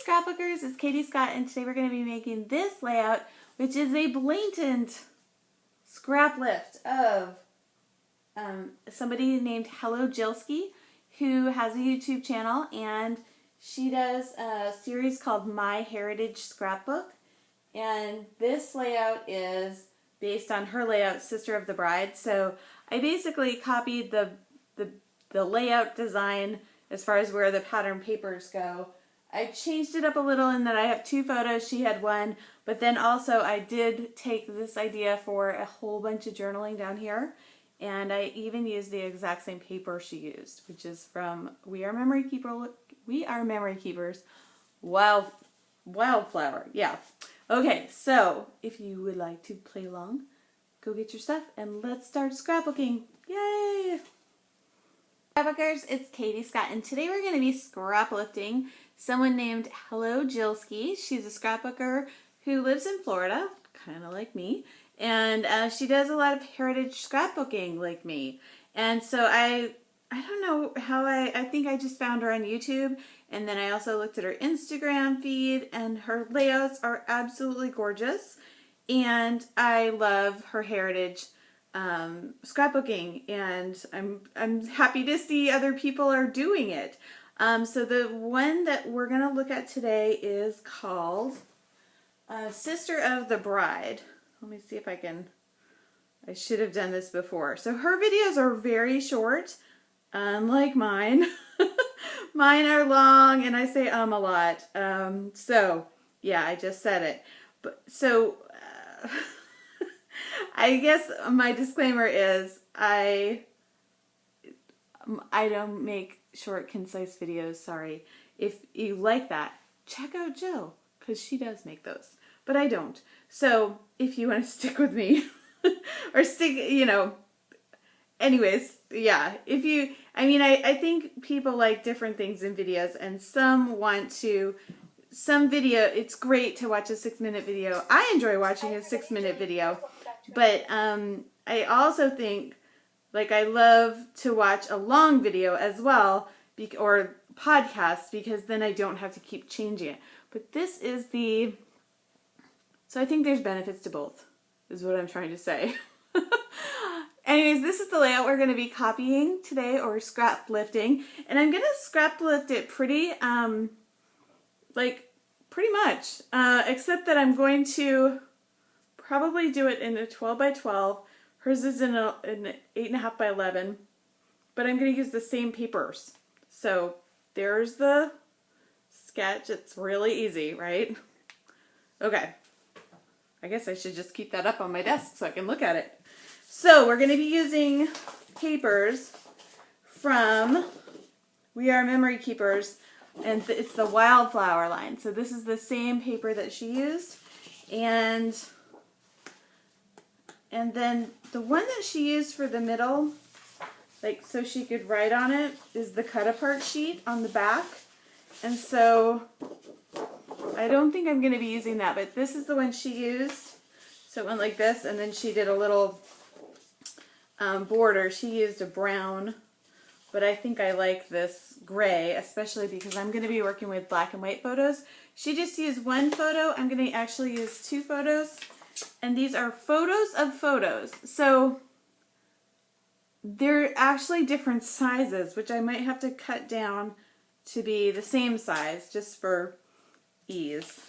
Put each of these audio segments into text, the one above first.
Scrapbookers, it's Katie Scott, and today we're going to be making this layout, which is a blatant scrap lift of somebody named Hello Jilski, who has a YouTube channel, and she does a series called My Heritage Scrapbook, and this layout is based on her layout, Sister of the Bride. So I basically copied the layout design as far as where the pattern papers go. I changed it up a little in that I have two photos, she had one, but then also I did take this idea for a whole bunch of journaling down here, and I even used the exact same paper she used, which is from We Are Memory Keepers Wildflower. Yeah. Okay, so if you would like to play along, go get your stuff and let's start scrapbooking. Yay! Scrapbookers, it's Katie Scott, and today we're going to be scrap lifting someone named Hello Jilski. She's a scrapbooker who lives in Florida, kind of like me, and she does a lot of heritage scrapbooking like me. And so I don't know how I think I just found her on YouTube, and then I also looked at her Instagram feed, and her layouts are absolutely gorgeous, and I love her heritage scrapbooking, and I'm happy to see other people are doing it. So the one that we're going to look at today is called Sister of the Bride. Let me see if I should have done this before. So her videos are very short, unlike mine. Mine are long, and I say a lot. So yeah, I just said it. But so I guess my disclaimer is I don't make short, concise videos, sorry. If you like that, check out Jill, because she does make those. But I don't. So if you want to stick with me, or anyways, yeah. I think people like different things in videos, and some video, it's great to watch a 6-minute video. I enjoy watching a 6-minute video, but I also think, I love to watch a long video as well, or podcast, because then I don't have to keep changing it. But this is so I think there's benefits to both, is what I'm trying to say. Anyways, this is the layout we're going to be copying today, or scrap lifting, and I'm going to scrap lift it pretty much, except that I'm going to probably do it in a 12 by 12. Hers is in an 8.5 by 11, but I'm going to use the same papers. So there's the sketch. It's really easy, right? Okay. I guess I should just keep that up on my desk so I can look at it. So we're going to be using papers from We Are Memory Keepers, and it's the Wildflower line. So this is the same paper that she used, and then the one that she used for the middle, so she could write on it, is the cut-apart sheet on the back. And so I don't think I'm going to be using that, but this is the one she used. So it went like this, and then she did a little border. She used a brown, but I think I like this gray, especially because I'm going to be working with black and white photos. She just used one photo. I'm going to actually use two photos. And these are photos of photos. So they're actually different sizes, which I might have to cut down to be the same size just for ease.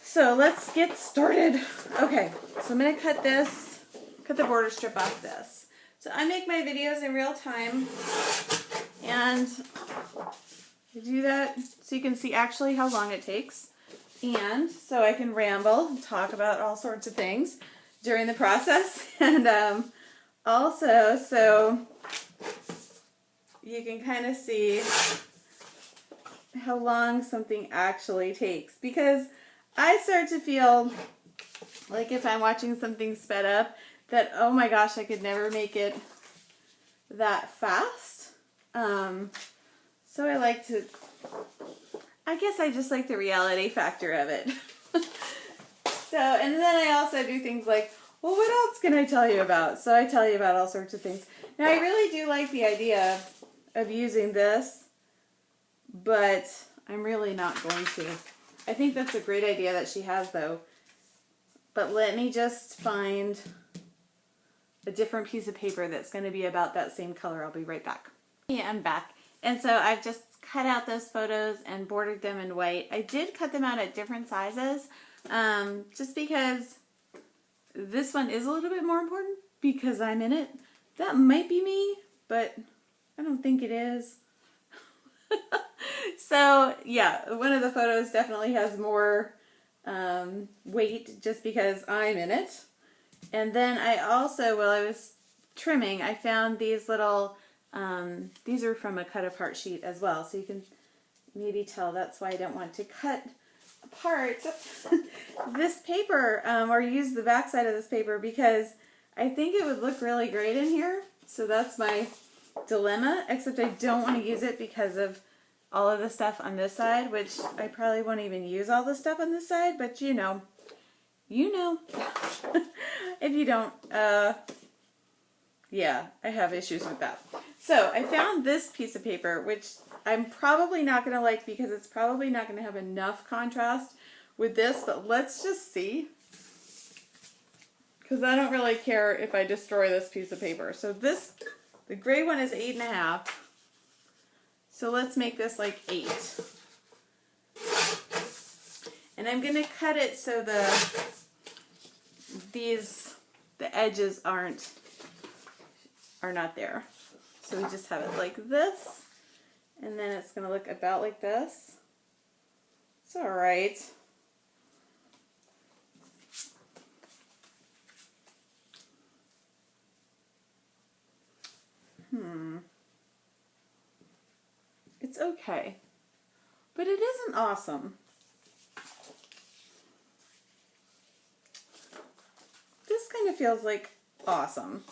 So let's get started. Okay, so I'm going to cut the border strip off this. So I make my videos in real time, and I do that so you can see actually how long it takes. And so I can ramble and talk about all sorts of things during the process. And also, so you can kind of see how long something actually takes. Because I start to feel like if I'm watching something sped up, that, oh my gosh, I could never make it that fast. So I guess I just like the reality factor of it. So, and then I also do things like, well, what else can I tell you about? So I tell you about all sorts of things. Now, I really do like the idea of using this, but I'm really not going to. I think that's a great idea that she has though. But let me just find a different piece of paper that's going to be about that same color. I'll be right back. Yeah, I'm back. And so I've just cut out those photos and bordered them in white. I did cut them out at different sizes just because this one is a little bit more important because I'm in it. That might be me, but I don't think it is. So yeah, one of the photos definitely has more weight just because I'm in it. And then I also, while I was trimming, I found these little, these are from a cut apart sheet as well. So you can maybe tell that's why I don't want to cut apart this paper or use the back side of this paper because I think it would look really great in here. So that's my dilemma, except I don't want to use it because of all of the stuff on this side, which I probably won't even use all the stuff on this side, but you know. If you don't, yeah, I have issues with that. So I found this piece of paper, which I'm probably not going to like because it's probably not going to have enough contrast with this, but let's just see. Because I don't really care if I destroy this piece of paper. So this, the gray one is 8.5. So let's make this like 8. And I'm going to cut it so the edges are not there. So we just have it like this. And then it's going to look about like this. It's all right. It's okay. But it isn't awesome. This kind of feels like awesome.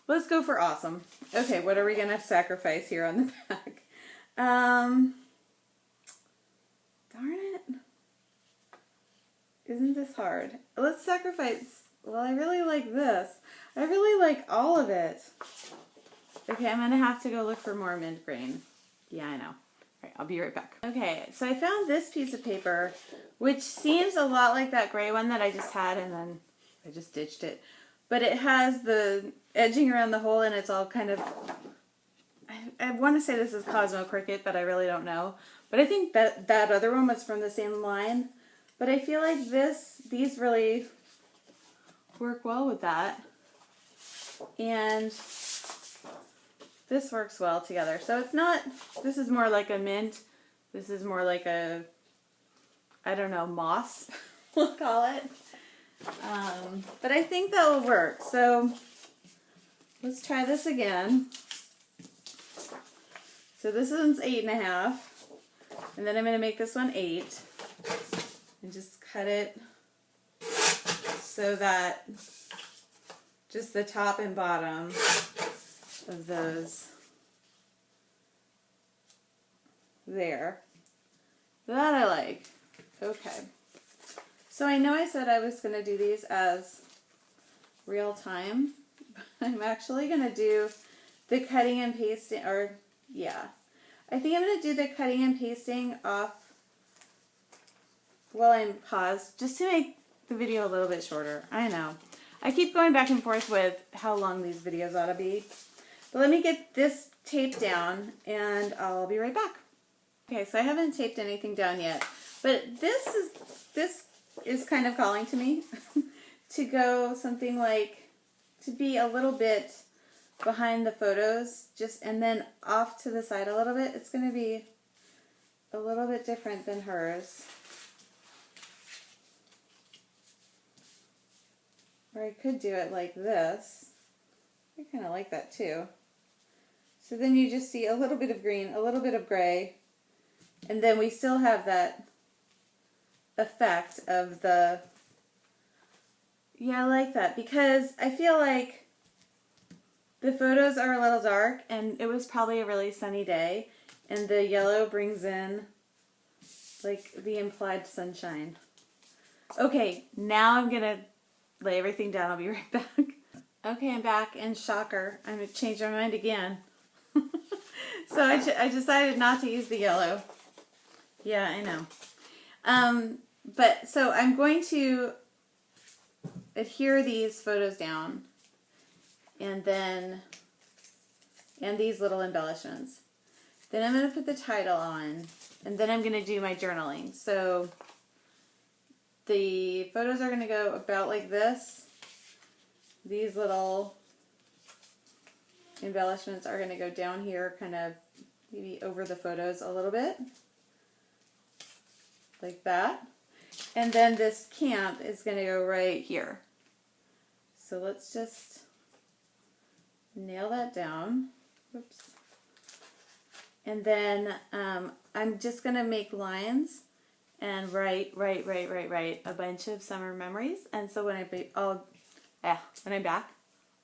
Let's go for awesome. Okay, what are we going to sacrifice here on the back? Darn it. Isn't this hard? Let's sacrifice. Well, I really like this. I really like all of it. Okay, I'm going to have to go look for more mint green. Yeah, I know. All right, I'll be right back. Okay, so I found this piece of paper, which seems a lot like that gray one that I just had, and then I just ditched it. But it has the edging around the hole, and it's all kind of, I want to say this is Cosmo Cricket, but I really don't know. But I think that other one was from the same line. But I feel like these really work well with that. And this works well together. So it's not, this is more like a mint. This is more like a, I don't know, moss, we'll call it. But I think that will work. So let's try this again. So this one's 8.5. And then I'm going to make this one 8. And just cut it so that just the top and bottom of those there. That I like. Okay. So I know I said I was going to do these as real time. I'm actually going to do the cutting and pasting, or yeah. I think I'm going to do the cutting and pasting off while I'm paused, just to make the video a little bit shorter. I know. I keep going back and forth with how long these videos ought to be. But let me get this taped down and I'll be right back. Okay, so I haven't taped anything down yet, but this is kind of calling to me to go something like, to be a little bit behind the photos, just, and then off to the side a little bit. It's going to be a little bit different than hers. Or I could do it like this. I kind of like that too. So then you just see a little bit of green, a little bit of gray, and then we still have that effect of the, yeah, I like that because I feel like the photos are a little dark and it was probably a really sunny day, and the yellow brings in like the implied sunshine. Okay, now I'm gonna lay everything down. I'll be right back. Okay, I'm back, and shocker, I'm gonna change my mind again. So I decided not to use the yellow. Yeah, I know. But so I'm going to adhere these photos down, and these little embellishments. Then I'm going to put the title on, and then I'm going to do my journaling. So the photos are going to go about like this. These little embellishments are going to go down here, kind of maybe over the photos a little bit, like that. And then this camp is going to go right here. So let's just nail that down. Oops. And then I'm just going to make lines and write a bunch of summer memories. And so when I'm back,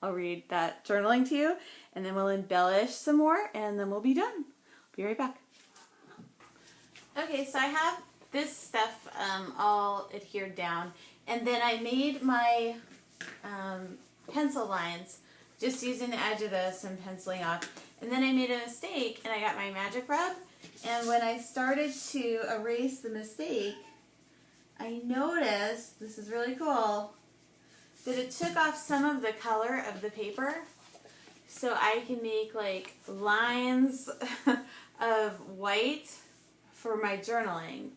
I'll read that journaling to you, and then we'll embellish some more, and then we'll be done. Be right back. Okay, so I have this stuff all adhered down, and then I made my pencil lines just using the edge of this and penciling off. And then I made a mistake, and I got my magic rub, and when I started to erase the mistake, I noticed, this is really cool, that it took off some of the color of the paper, so I can make like lines of white for my journaling.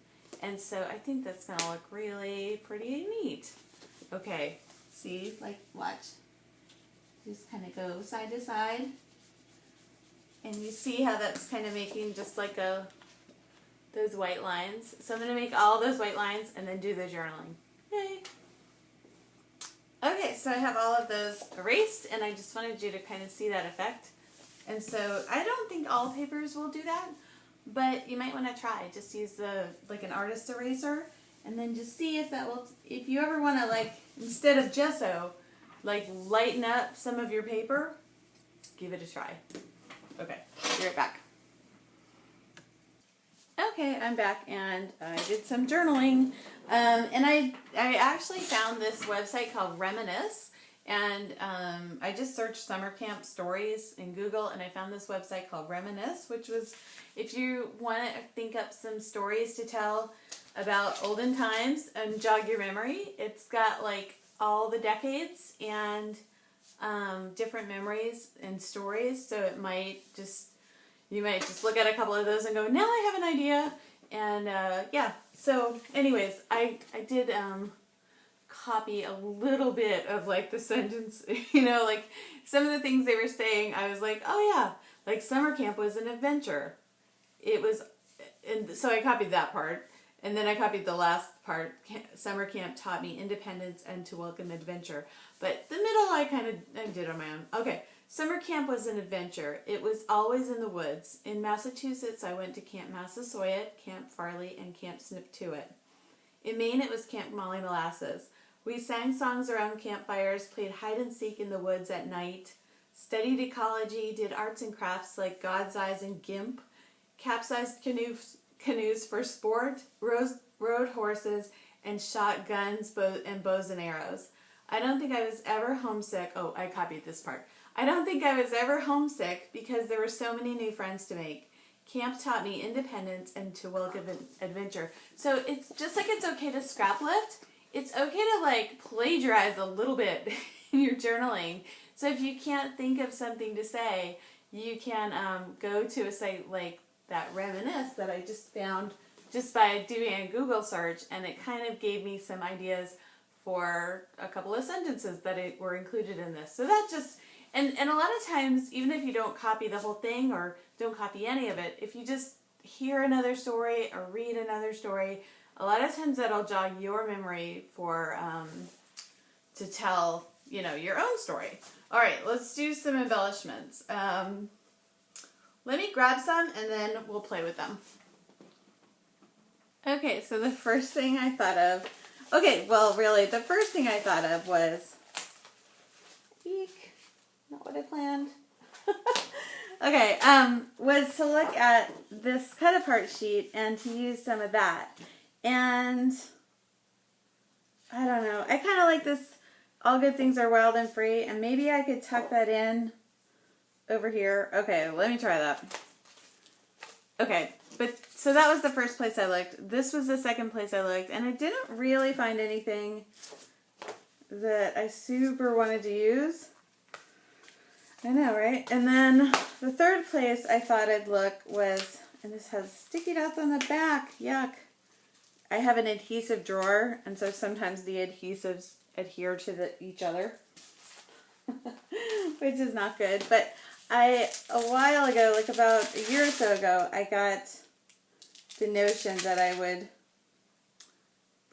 And so I think that's going to look really pretty neat. Okay, see, like watch. Just kind of go side to side. And you see how that's kind of making just like those white lines. So I'm going to make all those white lines and then do the journaling. Yay! Okay, so I have all of those erased, and I just wanted you to kind of see that effect. And so I don't think all papers will do that, but you might want to try. Just use like an artist eraser, and then just see if that will, if you ever want to, like, instead of gesso, like lighten up some of your paper, give it a try. Okay, be right back. Okay, I'm back, and I did some journaling, and I actually found this website called Reminisce, and I just searched summer camp stories in Google, and I found this website called Reminisce, which was, if you want to think up some stories to tell about olden times and jog your memory, it's got like all the decades and different memories and stories, so it might just, you might just look at a couple of those and go, now I have an idea. And yeah, so anyways, I did copy a little bit of like the sentence, you know, like some of the things they were saying, I was like, oh yeah, like summer camp was an adventure. It was, and so I copied that part. And then I copied the last part, summer camp taught me independence and to welcome adventure. But the middle I did on my own. Okay. Summer camp was an adventure. It was always in the woods. In Massachusetts, I went to Camp Massasoit, Camp Farley, and Camp Sniptuit. In Maine, it was Camp Molly Molasses. We sang songs around campfires, played hide and seek in the woods at night, studied ecology, did arts and crafts like God's Eyes and GIMP, capsized canoes for sport, rode horses, and shot guns, bows and arrows. I don't think I was ever homesick. Oh, I copied this part. I don't think I was ever homesick because there were so many new friends to make. Camp taught me independence and to welcome adventure. So it's just like it's okay to scrap lift. It's okay to like plagiarize a little bit in your journaling. So if you can't think of something to say, you can go to a site like that Reminisce that I just found just by doing a Google search, and it kind of gave me some ideas for a couple of sentences that were included in this. So that just, and a lot of times, even if you don't copy the whole thing or don't copy any of it, if you just hear another story or read another story, a lot of times that'll jog your memory for, to tell, you know, your own story. All right, let's do some embellishments. Let me grab some and then we'll play with them. Okay, so the first thing I thought of, okay, well, really, the first thing I thought of was, eek, not what I planned. Okay, was to look at this cut-apart sheet and to use some of that. And, I don't know, I kind of like this, all good things are wild and free, and maybe I could tuck that in over here. Okay, let me try that. Okay, But so that was the first place I looked. This was the second place I looked, and I didn't really find anything that I super wanted to use. I know, right? And then the third place I thought I'd look was, and this has sticky dots on the back. Yuck. I have an adhesive drawer, and so sometimes the adhesives adhere to each other, which is not good. But a while ago, like about a year or so ago, I got the notion that I would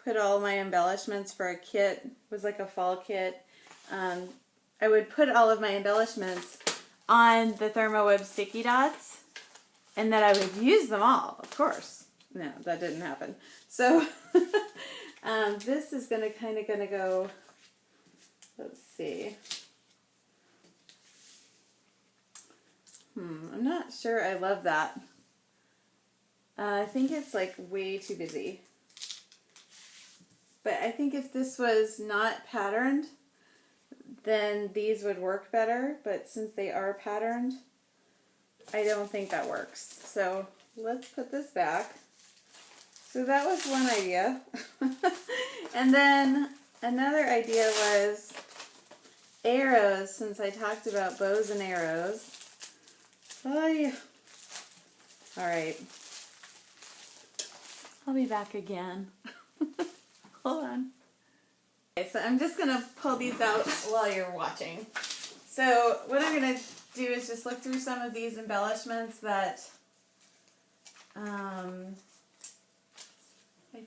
put all my embellishments for a kit. It was like a fall kit. I would put all of my embellishments on the ThermoWeb sticky dots, and that I would use them all, of course. No, that didn't happen. So this is gonna go, let's see. I'm not sure I love that. I think it's like way too busy. But I think if this was not patterned, then these would work better. But since they are patterned, I don't think that works. So let's put this back. So that was one idea. And then another idea was arrows, since I talked about bows and arrows. Oh, yeah. All right. I'll be back again. Hold on. Okay, so I'm just going to pull these out while you're watching. So what I'm going to do is just look through some of these embellishments that I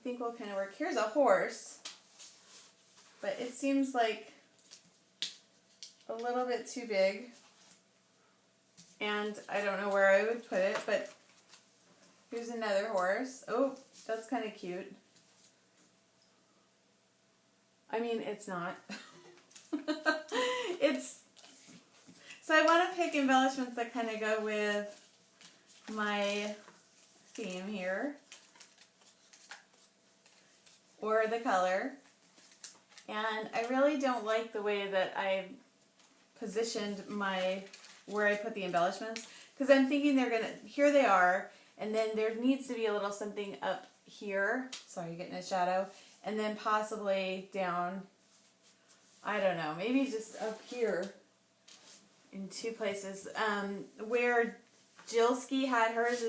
think will kind of work. Here's a horse, but it seems like a little bit too big, and I don't know where I would put it, but here's another horse. Oh, that's kind of cute. I mean, it's not. So I want to pick embellishments that kind of go with my theme here, or the color. And I really don't like the way that I positioned where I put the embellishments, because I'm thinking here they are, and then there needs to be a little something up here. Sorry, you're getting a shadow. And then possibly down, I don't know, maybe just up here in two places. Where Jillski had hers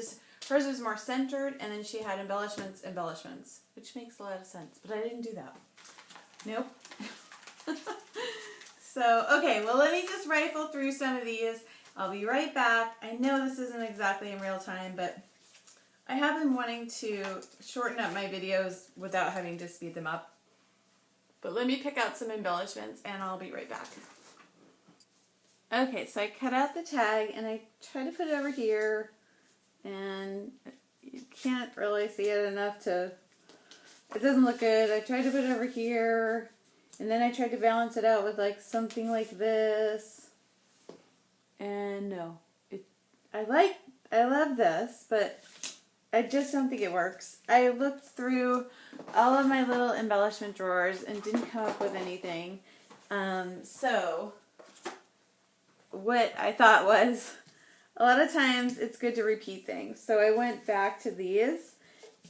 was more centered, and then she had embellishments, which makes a lot of sense. But I didn't do that. Nope. So, okay, well, let me just rifle through some of these. I'll be right back. I know this isn't exactly in real time, but I have been wanting to shorten up my videos without having to speed them up. But let me pick out some embellishments, and I'll be right back. Okay, so I cut out the tag, and I try to put it over here, and you can't really see it enough to, it doesn't look good. I tried to put it over here, and then I tried to balance it out with like something like this, and no. I love this, but I just don't think it works. I looked through all of my little embellishment drawers and didn't come up with anything. So what I thought was, a lot of times it's good to repeat things. So I went back to these,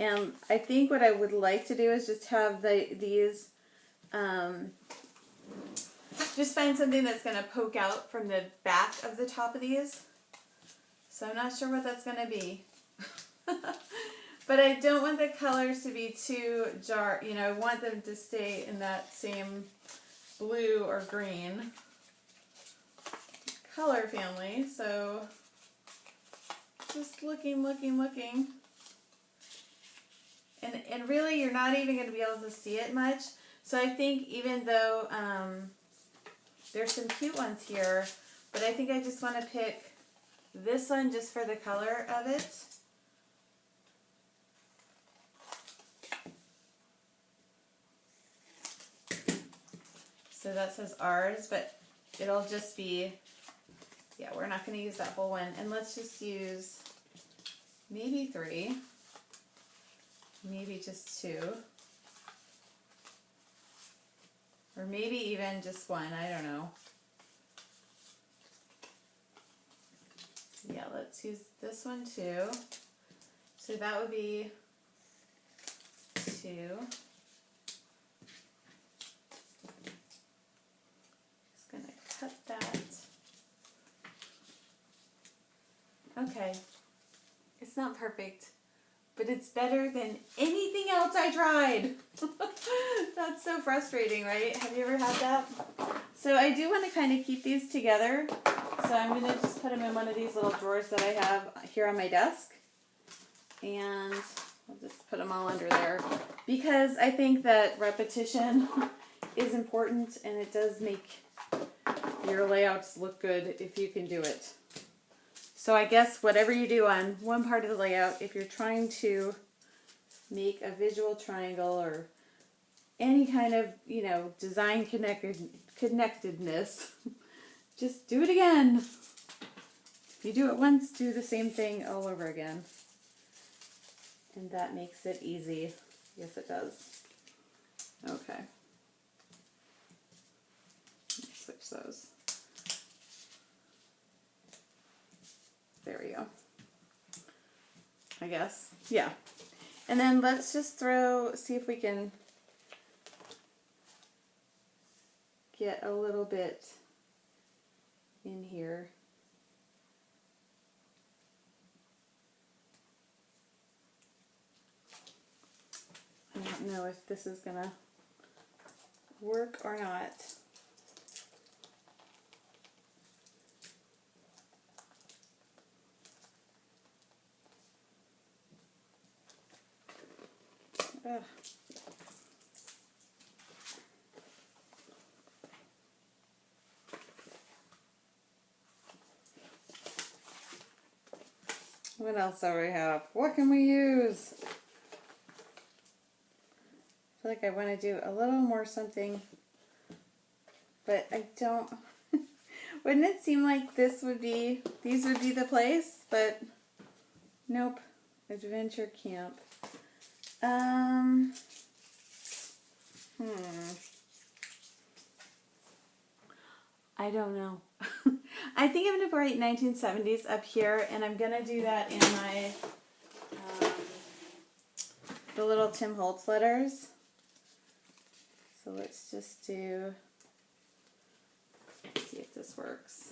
and I think what I would like to do is just have these, just find something that's going to poke out from the back of the top of these. So I'm not sure what that's going to be. But I don't want the colors to be too I want them to stay in that same blue or green color family. So just looking. And really you're not even going to be able to see it much. So I think even though there's some cute ones here, but I think I just want to pick this one just for the color of it. So that says ours, but it'll just be, yeah, we're not going to use that whole one. And let's just use maybe 3, maybe just 2, or maybe even just 1, I don't know. Yeah, let's use this one too. So that would be 2. Just going to cut that. Okay. It's not perfect, but it's better than anything else I tried. That's so frustrating, right? Have you ever had that? So I do want to kind of keep these together. So I'm going to just put them in one of these little drawers that I have here on my desk. And I'll just put them all under there. Because I think that repetition is important, and it does make your layouts look good if you can do it. So I guess whatever you do on one part of the layout, if you're trying to make a visual triangle or any kind of, design connectedness, just do it again. If you do it once, do the same thing all over again. And that makes it easy. Yes, it does. Okay. Let's switch those. There we go. I guess. Yeah. And then let's just see if we can get a little bit in here. I don't know if this is gonna work or not. Ugh. What else do we have? What can we use? I feel like I want to do a little more something, but I don't. Wouldn't it seem like these would be the place? But nope. Adventure camp. I don't know. I think I'm going to write 1970s up here, and I'm going to do that in my, the little Tim Holtz letters. So let's just see if this works.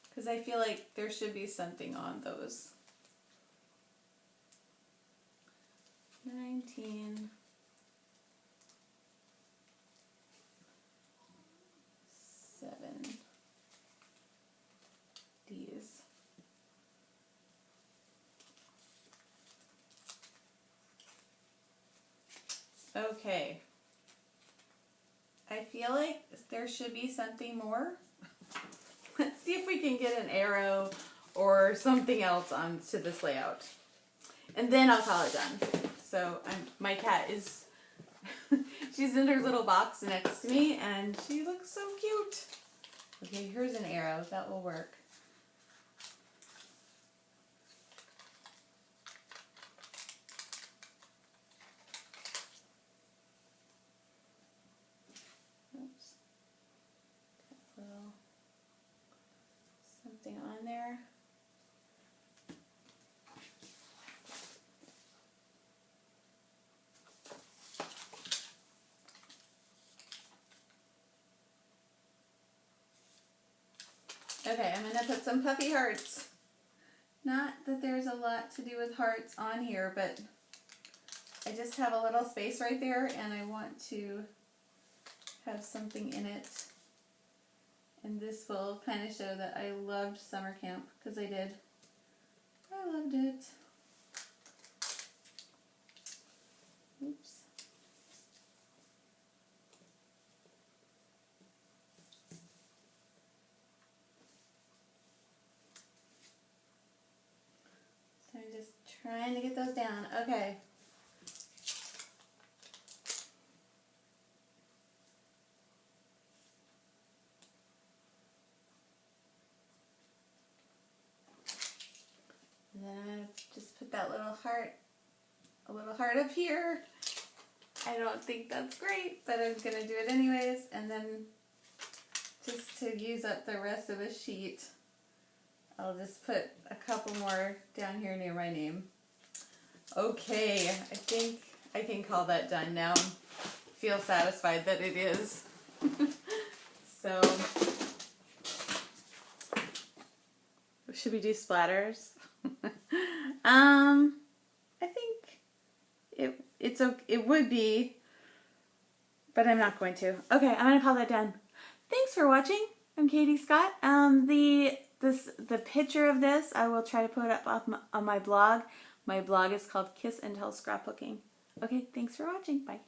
Because I feel like there should be something on those. 1970s. Okay. I feel like there should be something more. Let's see if we can get an arrow or something else onto this layout. And then I'll call it done. So my cat is, she's in her little box next to me, and she looks so cute. Okay, here's an arrow. That will work. Oops. Got a little something on there. Okay, I'm going to put some puffy hearts. Not that there's a lot to do with hearts on here, but I just have a little space right there, and I want to have something in it. And this will kind of show that I loved summer camp, because I did. I loved it. Oops. So I'm just trying to get those down. Okay. And then I just put that little heart, a little heart up here. I don't think that's great, but I'm going to do it anyways. And then just to use up the rest of the sheet, I'll just put a couple more down here near my name. Okay, I think I can call that done now. Feel satisfied that it is. So, should we do splatters? I think it would be, but I'm not going to. Okay, I'm gonna call that done. Thanks for watching. I'm Katie Scott. The picture of this I will try to put up on my blog. My blog is called Kiss and Tell Scrapbooking. Okay, thanks for watching. Bye.